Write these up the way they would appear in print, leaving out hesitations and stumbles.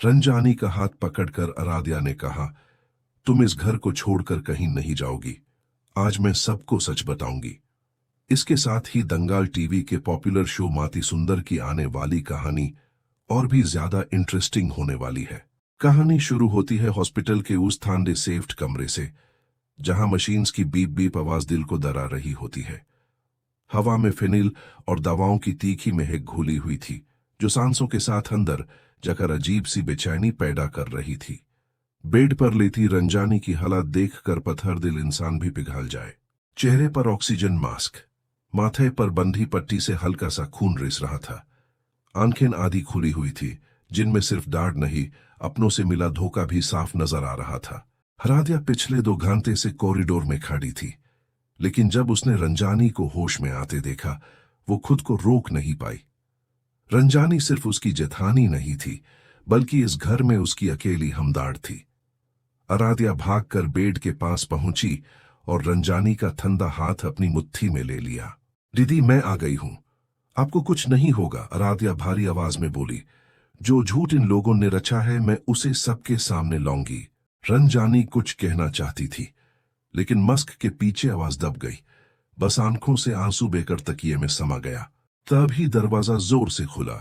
रंजानी का हाथ पकड़कर आराध्या ने कहा, तुम इस घर को छोड़कर कहीं नहीं जाओगी। आज मैं सबको सच बताऊंगी। इसके साथ ही दंगाल टीवी के पॉपुलर शो माती सुंदर की आने वाली कहानी और भी ज्यादा इंटरेस्टिंग होने वाली है। कहानी शुरू होती है हॉस्पिटल के उस थानडे सेफ्ट कमरे से, जहां मशीन्स की बीप बीप आवाज दिल को डरा रही होती है। हवा में फिनिल और दवाओं की तीखी महक घुली हुई थी, जो सांसों के साथ अंदर जाकर अजीब सी बेचैनी पैदा कर रही थी। बेड पर लेटी रंजानी की हालत देखकर पत्थर दिल इंसान भी पिघल जाए। चेहरे पर ऑक्सीजन मास्क, माथे पर बंधी पट्टी से हल्का सा खून रिस रहा था। आंखें आधी खुली हुई थी, जिनमें सिर्फ डार्ड नहीं, अपनों से मिला धोखा भी साफ नजर आ रहा था। आराध्या पिछले 2 घंटे से कॉरिडोर में खड़ी थी, लेकिन जब उसने रंजानी को होश में आते देखा, वो खुद को रोक नहीं पाई। रंजानी सिर्फ उसकी जेठानी नहीं थी, बल्कि इस घर में उसकी अकेली हमदर्द थी। आराध्या भागकर बेड के पास पहुंची और रंजानी का ठंडा हाथ अपनी मुट्ठी में ले लिया। दीदी, मैं आ गई हूं, आपको कुछ नहीं होगा, आराध्या भारी आवाज में बोली। जो झूठ इन लोगों ने रचा है, मैं उसे सबके सामने लाऊंगी। रंजानी कुछ कहना चाहती थी, लेकिन मस्क के पीछे आवाज दब गई। बस आंखों से आंसू बेकर तकिए में समा गया। तभी दरवाजा जोर से खुला।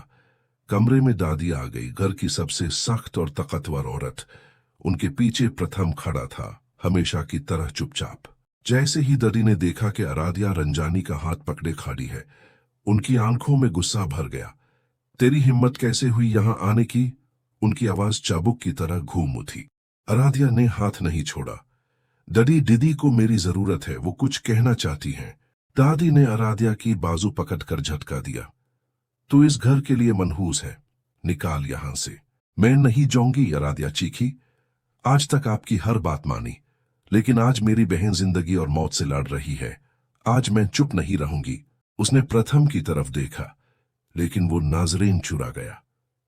कमरे में दादी आ गई, घर की सबसे सख्त और ताकतवर औरत। उनके पीछे प्रथम खड़ा था, हमेशा की तरह चुपचाप। जैसे ही दादी ने देखा कि आराध्या रंजानी का हाथ पकड़े खड़ी है, उनकी आंखों में गुस्सा भर गया। तेरी हिम्मत कैसे हुई यहां आने की? उनकी आवाज चाबुक की तरह घूम उठी। आराध्या ने हाथ नहीं छोड़ा। दादी, दीदी को मेरी जरूरत है, वो कुछ कहना चाहती हैं। दादी ने आराध्या की बाजू पकड़कर झटका दिया। तू इस घर के लिए मनहूस है, निकाल यहां से। मैं नहीं जाऊंगी, आराध्या चीखी। आज तक आपकी हर बात मानी, लेकिन आज मेरी बहन जिंदगी और मौत से लड़ रही है। आज मैं चुप नहीं रहूंगी। उसने प्रथम की तरफ देखा, लेकिन वो नाजरीन चुरा गया।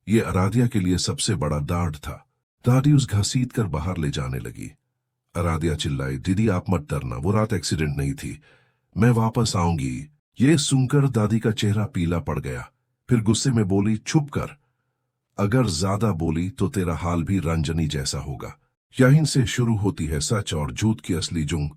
ये आराध्या के लिए सबसे बड़ा डांट था। दादी उस घसीट कर बाहर ले जाने लगी। आराध्या चिल्लाई, दीदी आप मत डरना, वो रात एक्सीडेंट नहीं थी, मैं वापस आऊंगी। ये सुनकर दादी का चेहरा पीला पड़ गया। फिर गुस्से में बोली, चुप कर, अगर ज्यादा बोली तो तेरा हाल भी रंजनी जैसा होगा। यहीं से शुरू होती है सच और झूठ की असली जंग।